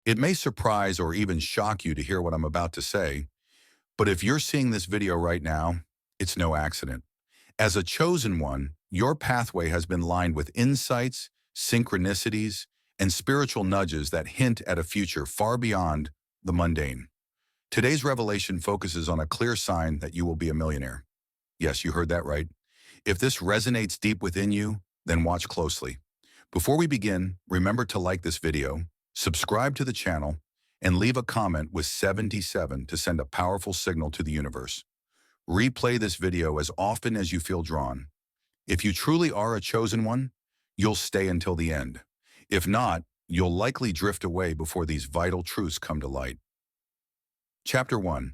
It may surprise or even shock you to hear what I'm about to say, but if you're seeing this video right now, it's no accident. As a chosen one, your pathway has been lined with insights, synchronicities, and spiritual nudges that hint at a future far beyond the mundane. Today's revelation focuses on a clear sign that you will be a millionaire. Yes, you heard that right. If this resonates deep within you, then watch closely. Before we begin, remember to like this video, subscribe to the channel, and leave a comment with 77 to send a powerful signal to the universe. Replay this video as often as you feel drawn. If you truly are a chosen one, you'll stay until the end. If not, you'll likely drift away before these vital truths come to light. Chapter 1.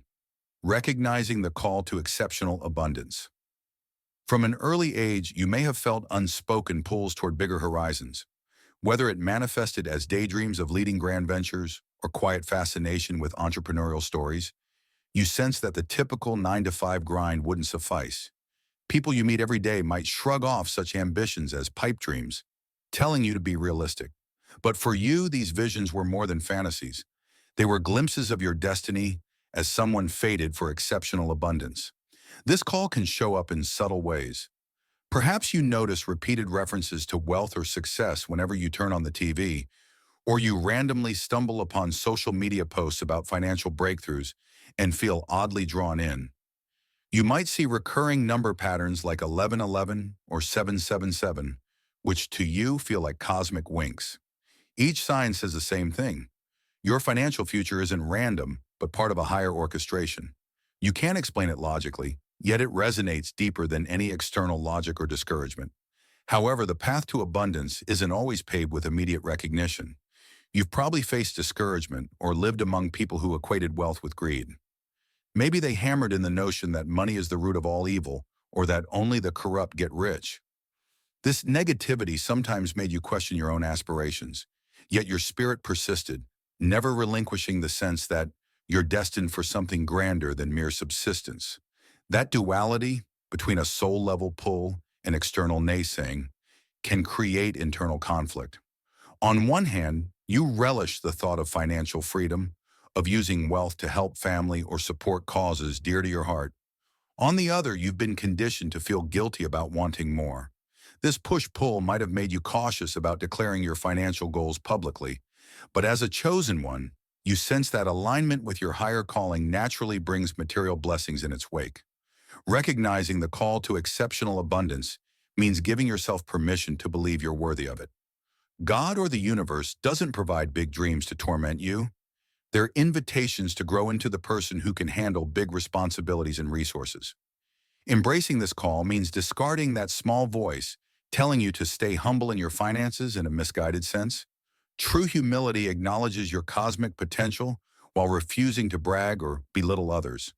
Recognizing the Call to Exceptional Abundance. From an early age, you may have felt unspoken pulls toward bigger horizons. Whether it manifested as daydreams of leading grand ventures or quiet fascination with entrepreneurial stories, you sense that the typical 9-to-5 grind wouldn't suffice. People you meet every day might shrug off such ambitions as pipe dreams, telling you to be realistic. But for you, these visions were more than fantasies. They were glimpses of your destiny as someone fated for exceptional abundance. This call can show up in subtle ways. Perhaps you notice repeated references to wealth or success whenever you turn on the TV, or you randomly stumble upon social media posts about financial breakthroughs and feel oddly drawn in. You might see recurring number patterns like 1111 or 777, which to you feel like cosmic winks. Each sign says the same thing. Your financial future isn't random, but part of a higher orchestration. You can't explain it logically, yet it resonates deeper than any external logic or discouragement. However, the path to abundance isn't always paved with immediate recognition. You've probably faced discouragement or lived among people who equated wealth with greed. Maybe they hammered in the notion that money is the root of all evil or that only the corrupt get rich. This negativity sometimes made you question your own aspirations, yet your spirit persisted, never relinquishing the sense that you're destined for something grander than mere subsistence. That duality between a soul-level pull and external naysaying can create internal conflict. On one hand, you relish the thought of financial freedom, of using wealth to help family or support causes dear to your heart. On the other, you've been conditioned to feel guilty about wanting more. This push-pull might have made you cautious about declaring your financial goals publicly, but as a chosen one, you sense that alignment with your higher calling naturally brings material blessings in its wake. Recognizing the call to exceptional abundance means giving yourself permission to believe you're worthy of it. God or the universe doesn't provide big dreams to torment you. They're invitations to grow into the person who can handle big responsibilities and resources. Embracing this call means discarding that small voice telling you to stay humble in your finances in a misguided sense. True humility acknowledges your cosmic potential while refusing to brag or belittle others.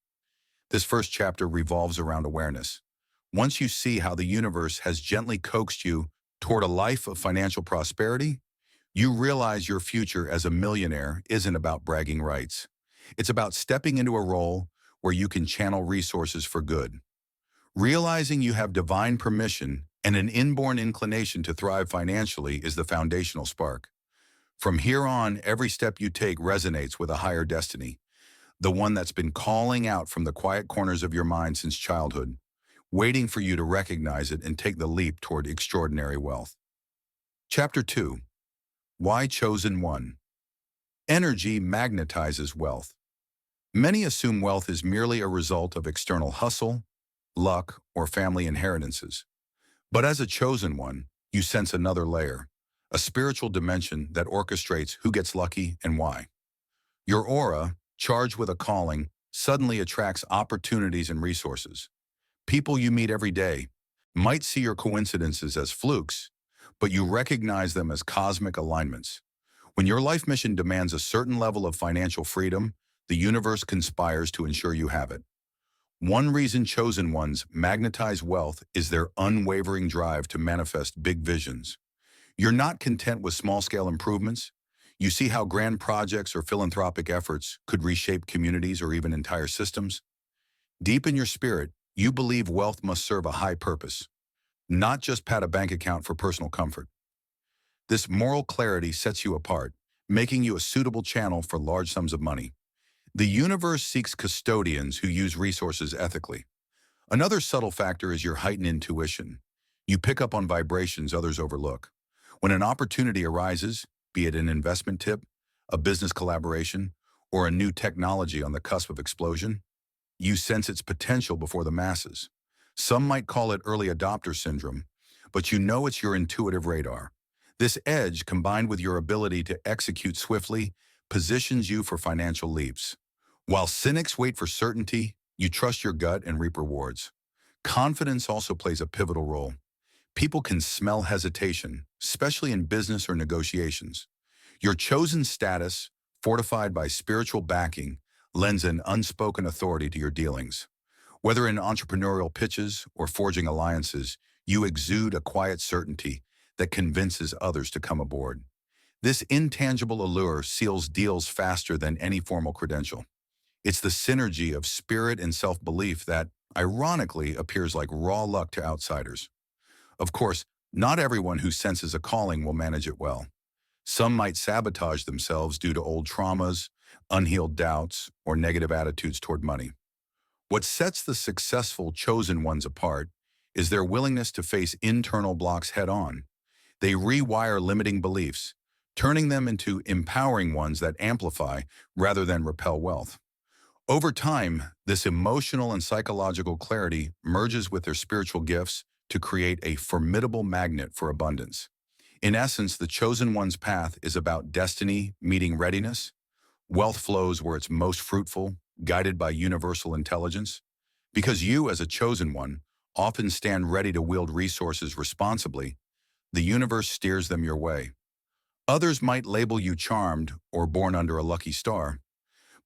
This first chapter revolves around awareness. Once you see how the universe has gently coaxed you toward a life of financial prosperity, you realize your future as a millionaire isn't about bragging rights. It's about stepping into a role where you can channel resources for good. Realizing you have divine permission and an inborn inclination to thrive financially is the foundational spark. From here on, every step you take resonates with a higher destiny, the one that's been calling out from the quiet corners of your mind since childhood, waiting for you to recognize it and take the leap toward extraordinary wealth. Chapter 2. Why Chosen One? Energy magnetizes wealth. Many assume wealth is merely a result of external hustle, luck, or family inheritances. But as a chosen one, you sense another layer, a spiritual dimension that orchestrates who gets lucky and why. Your aura, charged with a calling, suddenly attracts opportunities and resources. People you meet every day might see your coincidences as flukes, but you recognize them as cosmic alignments. When your life mission demands a certain level of financial freedom, the universe conspires to ensure you have it. One reason chosen ones magnetize wealth is their unwavering drive to manifest big visions. You're not content with small-scale improvements. You see how grand projects or philanthropic efforts could reshape communities or even entire systems. Deep in your spirit, you believe wealth must serve a high purpose, not just pad a bank account for personal comfort. This moral clarity sets you apart, making you a suitable channel for large sums of money. The universe seeks custodians who use resources ethically. Another subtle factor is your heightened intuition. You pick up on vibrations others overlook. When an opportunity arises, be it an investment tip, a business collaboration, or a new technology on the cusp of explosion, you sense its potential before the masses. Some might call it early adopter syndrome, but you know it's your intuitive radar. This edge, combined with your ability to execute swiftly, positions you for financial leaps. While cynics wait for certainty, you trust your gut and reap rewards. Confidence also plays a pivotal role. People can smell hesitation, especially in business or negotiations. Your chosen status, fortified by spiritual backing, lends an unspoken authority to your dealings. Whether in entrepreneurial pitches or forging alliances, you exude a quiet certainty that convinces others to come aboard. This intangible allure seals deals faster than any formal credential. It's the synergy of spirit and self-belief that, ironically, appears like raw luck to outsiders. Of course, not everyone who senses a calling will manage it well. Some might sabotage themselves due to old traumas, unhealed doubts, or negative attitudes toward money. What sets the successful chosen ones apart is their willingness to face internal blocks head-on. They rewire limiting beliefs, turning them into empowering ones that amplify rather than repel wealth. Over time, this emotional and psychological clarity merges with their spiritual gifts to create a formidable magnet for abundance. In essence, the chosen one's path is about destiny meeting readiness. Wealth flows where it's most fruitful, guided by universal intelligence. Because you, as a chosen one, often stand ready to wield resources responsibly, the universe steers them your way. Others might label you charmed or born under a lucky star,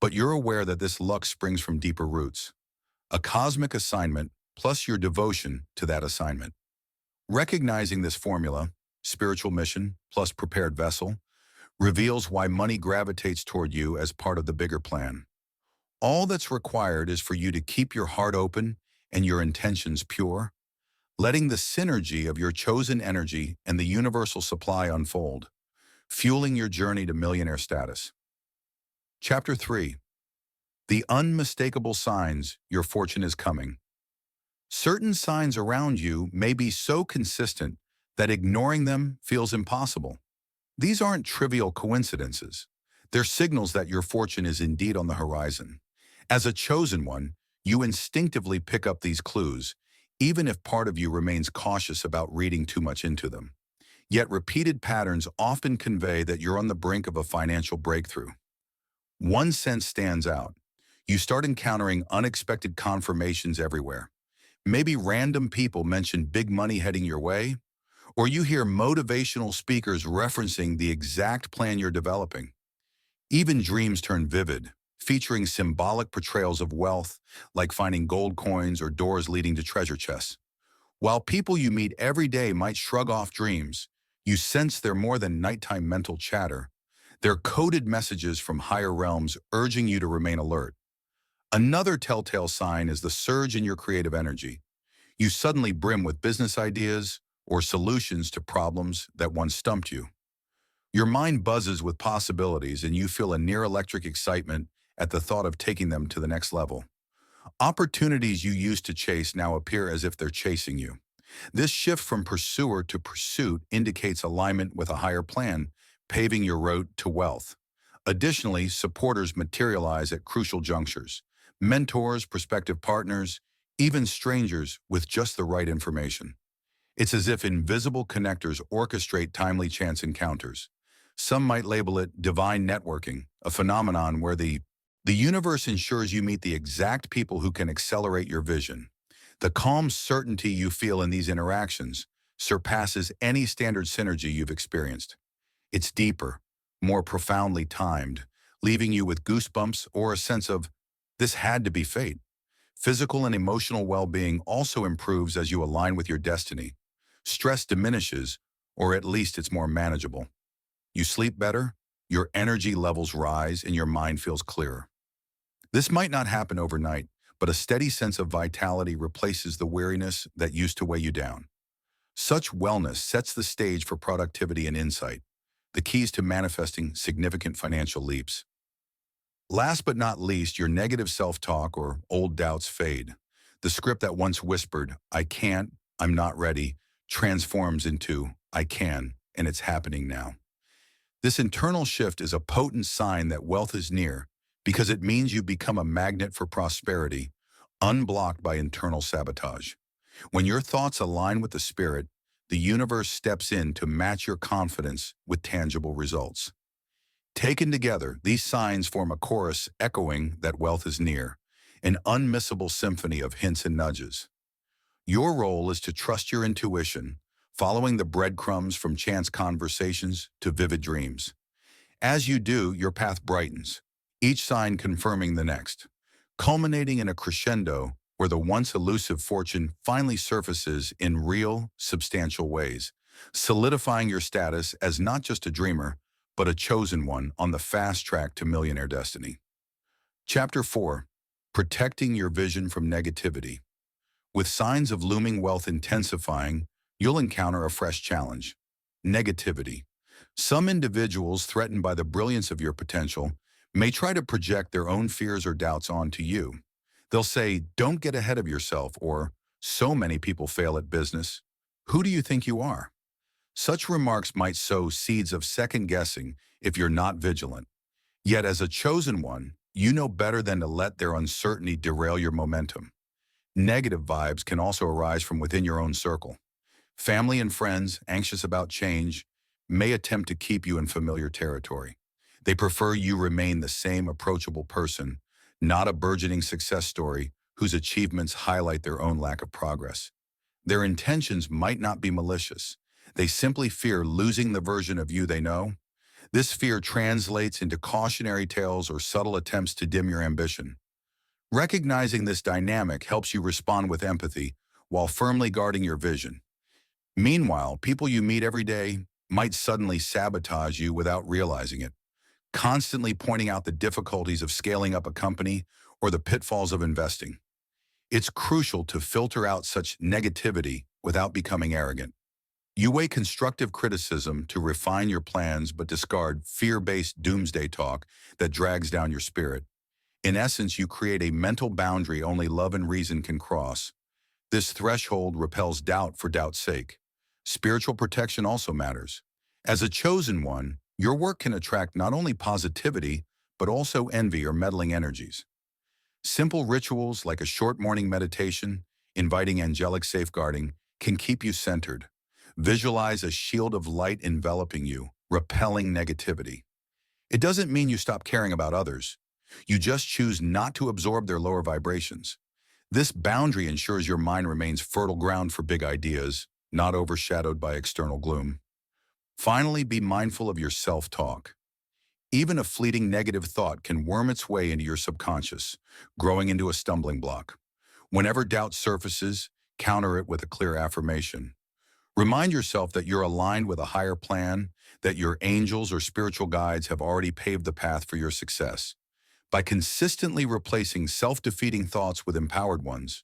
but you're aware that this luck springs from deeper roots. A cosmic assignment plus your devotion to that assignment. Recognizing this formula, spiritual mission plus prepared vessel, reveals why money gravitates toward you as part of the bigger plan. All that's required is for you to keep your heart open and your intentions pure, letting the synergy of your chosen energy and the universal supply unfold, fueling your journey to millionaire status. Chapter 3. The unmistakable signs your fortune is coming. Certain signs around you may be so consistent that ignoring them feels impossible. These aren't trivial coincidences. They're signals that your fortune is indeed on the horizon. As a chosen one, you instinctively pick up these clues, even if part of you remains cautious about reading too much into them. Yet repeated patterns often convey that you're on the brink of a financial breakthrough. One sense stands out. You start encountering unexpected confirmations everywhere. Maybe random people mention big money heading your way, or you hear motivational speakers referencing the exact plan you're developing. Even dreams turn vivid, featuring symbolic portrayals of wealth, like finding gold coins or doors leading to treasure chests. While people you meet every day might shrug off dreams, you sense they're more than nighttime mental chatter. They're coded messages from higher realms urging you to remain alert. Another telltale sign is the surge in your creative energy. You suddenly brim with business ideas or solutions to problems that once stumped you. Your mind buzzes with possibilities and you feel a near-electric excitement at the thought of taking them to the next level. Opportunities you used to chase now appear as if they're chasing you. This shift from pursuer to pursuit indicates alignment with a higher plan, paving your road to wealth. Additionally, supporters materialize at crucial junctures. Mentors, prospective partners, even strangers with just the right information. It's as if invisible connectors orchestrate timely chance encounters. Some might label it divine networking, a phenomenon where the universe ensures you meet the exact people who can accelerate your vision. The calm certainty you feel in these interactions surpasses any standard synergy you've experienced. It's deeper, more profoundly timed, leaving you with goosebumps or a sense of, this had to be fate. Physical and emotional well-being also improves as you align with your destiny. Stress diminishes, or at least it's more manageable. You sleep better, your energy levels rise, and your mind feels clearer. This might not happen overnight, but a steady sense of vitality replaces the weariness that used to weigh you down. Such wellness sets the stage for productivity and insight. the keys to manifesting significant financial leaps. Last but not least, your negative self-talk or old doubts fade. The script that once whispered, "I can't, I'm not ready," transforms into, "I can," and it's happening now. This internal shift is a potent sign that wealth is near because it means you become a magnet for prosperity, unblocked by internal sabotage. When your thoughts align with the spirit, the universe steps in to match your confidence with tangible results. Taken together, these signs form a chorus echoing that wealth is near, an unmissable symphony of hints and nudges. Your role is to trust your intuition, following the breadcrumbs from chance conversations to vivid dreams. As you do, your path brightens, each sign confirming the next, culminating in a crescendo where the once elusive fortune finally surfaces in real, substantial ways, solidifying your status as not just a dreamer, but a chosen one on the fast track to millionaire destiny. Chapter 4. Protecting your vision from negativity. With signs of looming wealth intensifying, you'll encounter a fresh challenge: negativity. Some individuals, threatened by the brilliance of your potential, may try to project their own fears or doubts onto you. They'll say, "Don't get ahead of yourself," or "So many people fail at business. Who do you think you are?" Such remarks might sow seeds of second-guessing if you're not vigilant. Yet as a chosen one, you know better than to let their uncertainty derail your momentum. Negative vibes can also arise from within your own circle. Family and friends, anxious about change, may attempt to keep you in familiar territory. They prefer you remain the same approachable person, not a burgeoning success story whose achievements highlight their own lack of progress. Their intentions might not be malicious. They simply fear losing the version of you they know. This fear translates into cautionary tales or subtle attempts to dim your ambition. Recognizing this dynamic helps you respond with empathy while firmly guarding your vision. Meanwhile, people you meet every day might suddenly sabotage you without realizing it, constantly pointing out the difficulties of scaling up a company or the pitfalls of investing. It's crucial to filter out such negativity without becoming arrogant. You weigh constructive criticism to refine your plans but discard fear-based doomsday talk that drags down your spirit. In essence, you create a mental boundary only love and reason can cross. This threshold repels doubt for doubt's sake. Spiritual protection also matters. As a chosen one, your work can attract not only positivity, but also envy or meddling energies. Simple rituals like a short morning meditation, inviting angelic safeguarding, can keep you centered. Visualize a shield of light enveloping you, repelling negativity. It doesn't mean you stop caring about others. You just choose not to absorb their lower vibrations. This boundary ensures your mind remains fertile ground for big ideas, not overshadowed by external gloom. Finally, be mindful of your self-talk. Even a fleeting negative thought can worm its way into your subconscious, growing into a stumbling block. Whenever doubt surfaces, counter it with a clear affirmation. Remind yourself that you're aligned with a higher plan, that your angels or spiritual guides have already paved the path for your success. By consistently replacing self-defeating thoughts with empowered ones,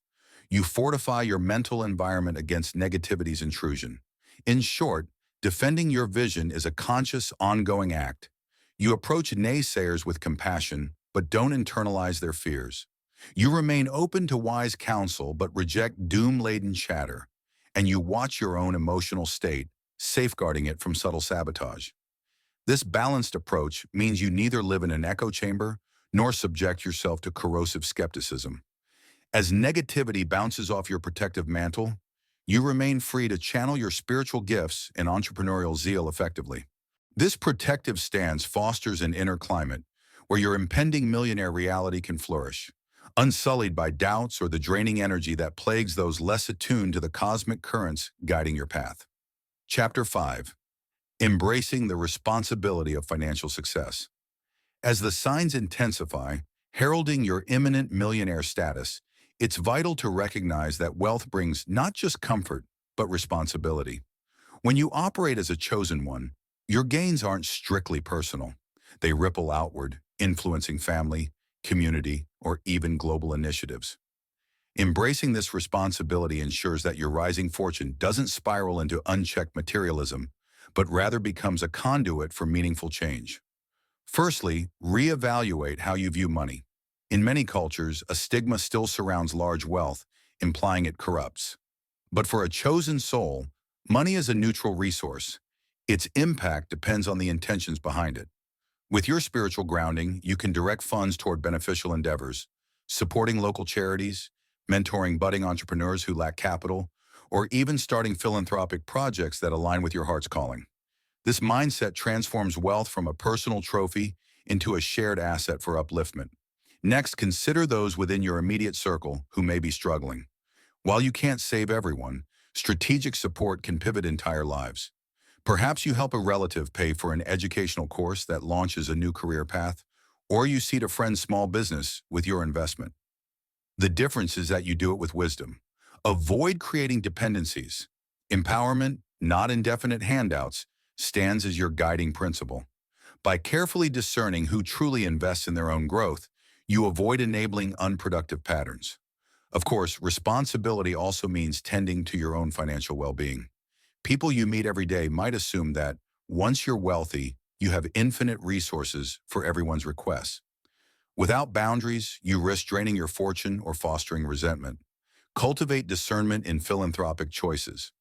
you fortify your mental environment against negativity's intrusion. In short, defending your vision is a conscious, ongoing act. You approach naysayers with compassion, but don't internalize their fears. You remain open to wise counsel, but reject doom-laden chatter. And you watch your own emotional state, safeguarding it from subtle sabotage. This balanced approach means you neither live in an echo chamber nor subject yourself to corrosive skepticism. As negativity bounces off your protective mantle, you remain free to channel your spiritual gifts and entrepreneurial zeal effectively. This protective stance fosters an inner climate where your impending millionaire reality can flourish, unsullied by doubts or the draining energy that plagues those less attuned to the cosmic currents guiding your path. Chapter 5. Embracing the responsibility of financial success. As the signs intensify, heralding your imminent millionaire status, it's vital to recognize that wealth brings not just comfort, but responsibility. When you operate as a chosen one, your gains aren't strictly personal. They ripple outward, influencing family, community, or even global initiatives. Embracing this responsibility ensures that your rising fortune doesn't spiral into unchecked materialism, but rather becomes a conduit for meaningful change. Firstly, reevaluate how you view money. In many cultures, a stigma still surrounds large wealth, implying it corrupts. But for a chosen soul, money is a neutral resource. Its impact depends on the intentions behind it. With your spiritual grounding, you can direct funds toward beneficial endeavors, supporting local charities, mentoring budding entrepreneurs who lack capital, or even starting philanthropic projects that align with your heart's calling. This mindset transforms wealth from a personal trophy into a shared asset for upliftment. Next, consider those within your immediate circle who may be struggling. While you can't save everyone, strategic support can pivot entire lives. Perhaps you help a relative pay for an educational course that launches a new career path, or you seed a friend's small business with your investment. The difference is that you do it with wisdom. Avoid creating dependencies. Empowerment, not indefinite handouts, stands as your guiding principle. By carefully discerning who truly invests in their own growth, you avoid enabling unproductive patterns. Of course, responsibility also means tending to your own financial well-being. People you meet every day might assume that once you're wealthy, you have infinite resources for everyone's requests. Without boundaries, you risk draining your fortune or fostering resentment. Cultivate discernment in philanthropic choices.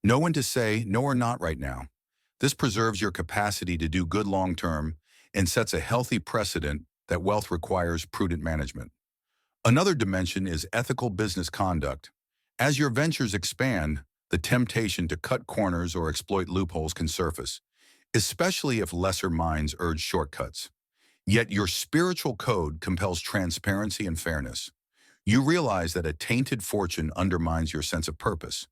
Know when to say no or not right now. This preserves your capacity to do good long-term and sets a healthy precedent that wealth requires prudent management. Another dimension is ethical business conduct. As your ventures expand, the temptation to cut corners or exploit loopholes can surface, especially if lesser minds urge shortcuts. Yet your spiritual code compels transparency and fairness. You realize that a tainted fortune undermines your sense of purpose.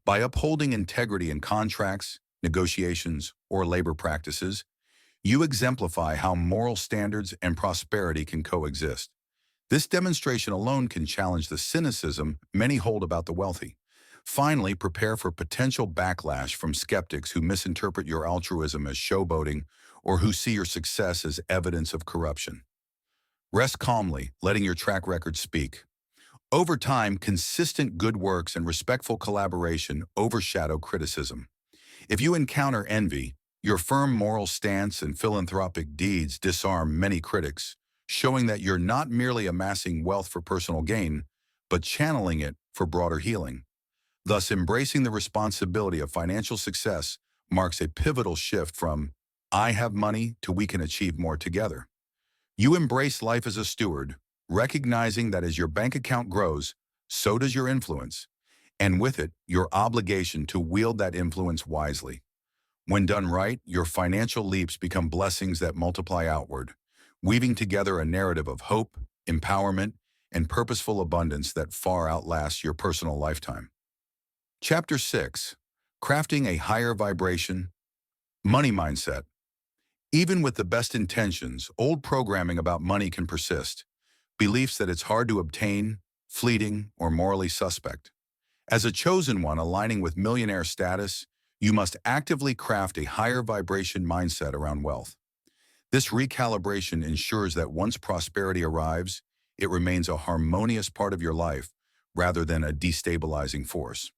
By upholding integrity in contracts, negotiations, or labor practices, you exemplify how moral standards and prosperity can coexist. This demonstration alone can challenge the cynicism many hold about the wealthy. Finally, prepare for potential backlash from skeptics who misinterpret your altruism as showboating or who see your success as evidence of corruption. Rest calmly, letting your track record speak. Over time, consistent good works and respectful collaboration overshadow criticism. If you encounter envy, your firm moral stance and philanthropic deeds disarm many critics, showing that you're not merely amassing wealth for personal gain, but channeling it for broader healing. Thus, embracing the responsibility of financial success marks a pivotal shift from "I have money" to "we can achieve more together." You embrace life as a steward, recognizing that as your bank account grows, so does your influence, and with it, your obligation to wield that influence wisely. When done right, your financial leaps become blessings that multiply outward, weaving together a narrative of hope, empowerment, and purposeful abundance that far outlasts your personal lifetime. Chapter 6. Crafting a Higher Vibration. Money Mindset. Even with the best intentions, old programming about money can persist. Beliefs that it's hard to obtain, fleeting, or morally suspect. As a chosen one aligning with millionaire status, you must actively craft a higher vibration mindset around wealth. This recalibration ensures that once prosperity arrives, it remains a harmonious part of your life rather than a destabilizing force.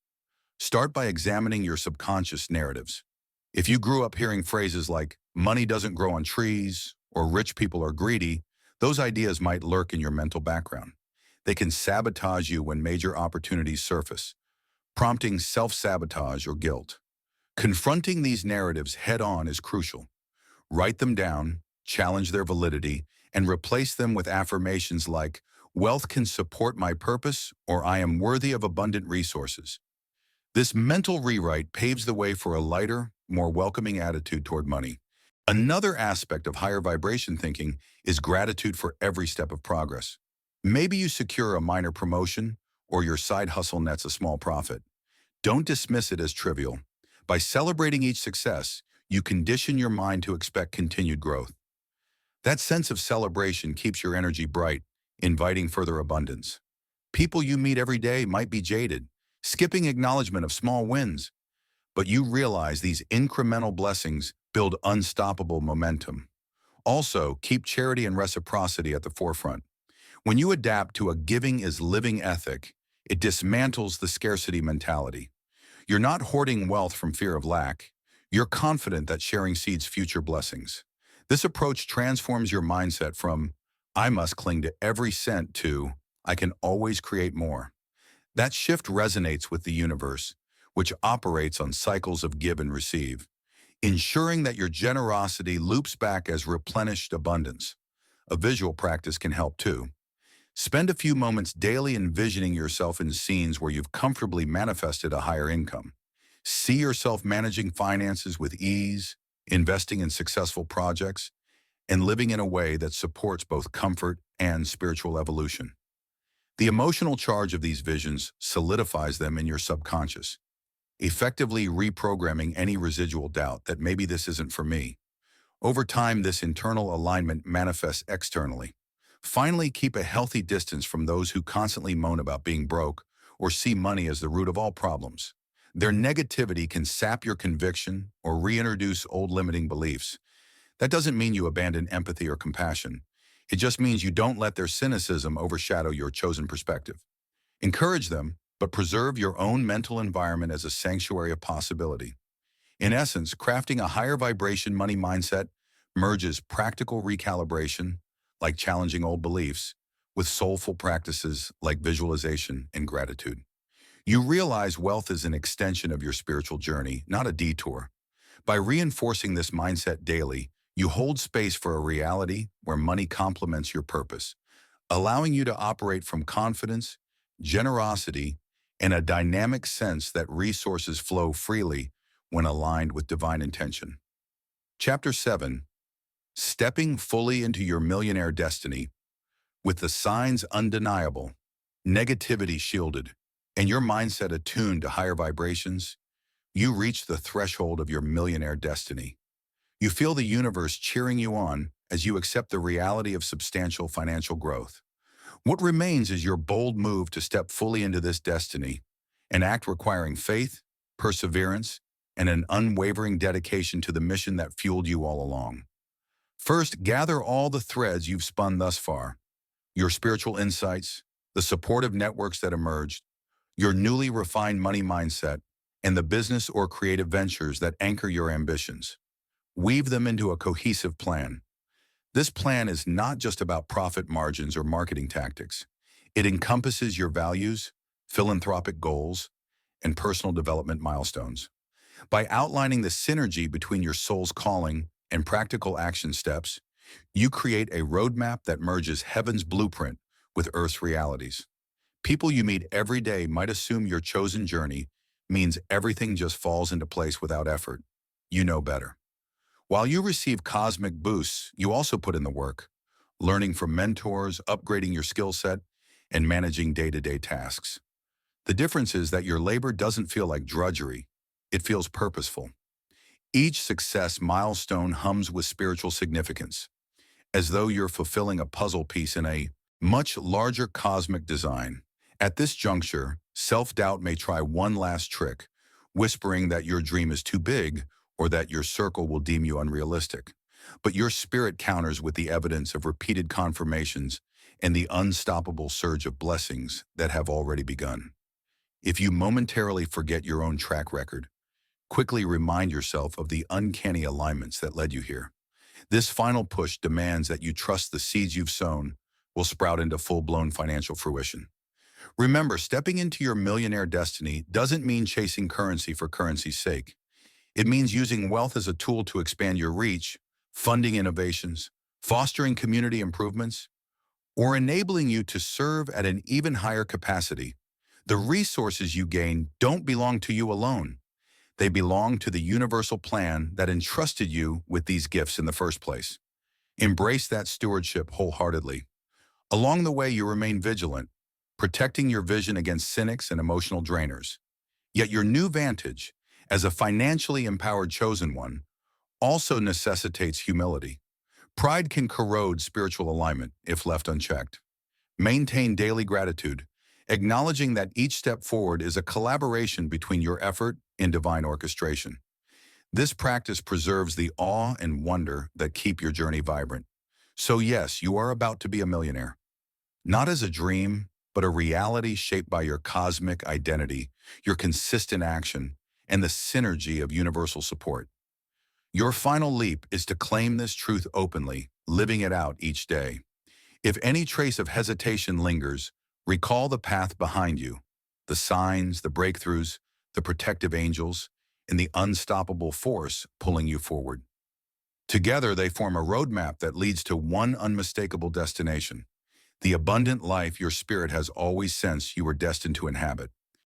Start by examining your subconscious narratives. If you grew up hearing phrases like "money doesn't grow on trees" or "rich people are greedy," those ideas might lurk in your mental background. They can sabotage you when major opportunities surface, prompting self-sabotage or guilt. Confronting these narratives head-on is crucial. Write them down, challenge their validity, and replace them with affirmations like "wealth can support my purpose" or "I am worthy of abundant resources." This mental rewrite paves the way for a lighter, more welcoming attitude toward money. Another aspect of higher vibration thinking is gratitude for every step of progress. Maybe you secure a minor promotion or your side hustle nets a small profit. Don't dismiss it as trivial. By celebrating each success, you condition your mind to expect continued growth. That sense of celebration keeps your energy bright, inviting further abundance. People you meet every day might be jaded, skipping acknowledgement of small wins, but you realize these incremental blessings build unstoppable momentum. Also, keep charity and reciprocity at the forefront. When you adapt to a giving is living ethic, it dismantles the scarcity mentality. You're not hoarding wealth from fear of lack. You're confident that sharing seeds future blessings. This approach transforms your mindset from, I must cling to every cent to, I can always create more. That shift resonates with the universe, which operates on cycles of give and receive, ensuring that your generosity loops back as replenished abundance. A visual practice can help too. Spend a few moments daily envisioning yourself in scenes where you've comfortably manifested a higher income. See yourself managing finances with ease, investing in successful projects, and living in a way that supports both comfort and spiritual evolution. The emotional charge of these visions solidifies them in your subconscious, effectively reprogramming any residual doubt that maybe this isn't for me. Over time, this internal alignment manifests externally. Finally, keep a healthy distance from those who constantly moan about being broke or see money as the root of all problems. Their negativity can sap your conviction or reintroduce old limiting beliefs. That doesn't mean you abandon empathy or compassion. It just means you don't let their cynicism overshadow your chosen perspective. Encourage them, but preserve your own mental environment as a sanctuary of possibility. In essence, crafting a higher vibration money mindset merges practical recalibration, like challenging old beliefs, with soulful practices like visualization and gratitude. You realize wealth is an extension of your spiritual journey, not a detour. By reinforcing this mindset daily, you hold space for a reality where money complements your purpose, allowing you to operate from confidence, generosity, and a dynamic sense that resources flow freely when aligned with divine intention. Chapter 7. Stepping fully into your millionaire destiny. With the signs undeniable, negativity shielded, and your mindset attuned to higher vibrations, you reach the threshold of your millionaire destiny. You feel the universe cheering you on as you accept the reality of substantial financial growth. What remains is your bold move to step fully into this destiny, an act requiring faith, perseverance, and an unwavering dedication to the mission that fueled you all along. First, gather all the threads you've spun thus far, your spiritual insights, the supportive networks that emerged, your newly refined money mindset, and the business or creative ventures that anchor your ambitions. Weave them into a cohesive plan. This plan is not just about profit margins or marketing tactics. It encompasses your values, philanthropic goals, and personal development milestones. By outlining the synergy between your soul's calling and practical action steps, you create a roadmap that merges heaven's blueprint with Earth's realities. People you meet every day might assume your chosen journey means everything just falls into place without effort. You know better. While you receive cosmic boosts, you also put in the work, learning from mentors, upgrading your skill set, and managing day-to-day tasks. The difference is that your labor doesn't feel like drudgery. It feels purposeful. Each success milestone hums with spiritual significance, as though you're fulfilling a puzzle piece in a much larger cosmic design. At this juncture, self-doubt may try one last trick, whispering that your dream is too big or that your circle will deem you unrealistic. But your spirit counters with the evidence of repeated confirmations and the unstoppable surge of blessings that have already begun. If you momentarily forget your own track record, quickly remind yourself of the uncanny alignments that led you here. This final push demands that you trust the seeds you've sown will sprout into full-blown financial fruition. Remember, stepping into your millionaire destiny doesn't mean chasing currency for currency's sake. It means using wealth as a tool to expand your reach, funding innovations, fostering community improvements, or enabling you to serve at an even higher capacity. The resources you gain don't belong to you alone. They belong to the universal plan that entrusted you with these gifts in the first place. Embrace that stewardship wholeheartedly. Along the way, you remain vigilant, protecting your vision against cynics and emotional drainers. Yet your new vantage, as a financially empowered chosen one, also necessitates humility. Pride can corrode spiritual alignment if left unchecked. Maintain daily gratitude, acknowledging that each step forward is a collaboration between your effort and divine orchestration. This practice preserves the awe and wonder that keep your journey vibrant. So yes, you are about to be a millionaire. Not as a dream, but a reality shaped by your cosmic identity, your consistent action, and the synergy of universal support. Your final leap is to claim this truth openly, living it out each day. If any trace of hesitation lingers, recall the path behind you, the signs, the breakthroughs, the protective angels, and the unstoppable force pulling you forward. Together, they form a roadmap that leads to one unmistakable destination, the abundant life your spirit has always sensed you were destined to inhabit.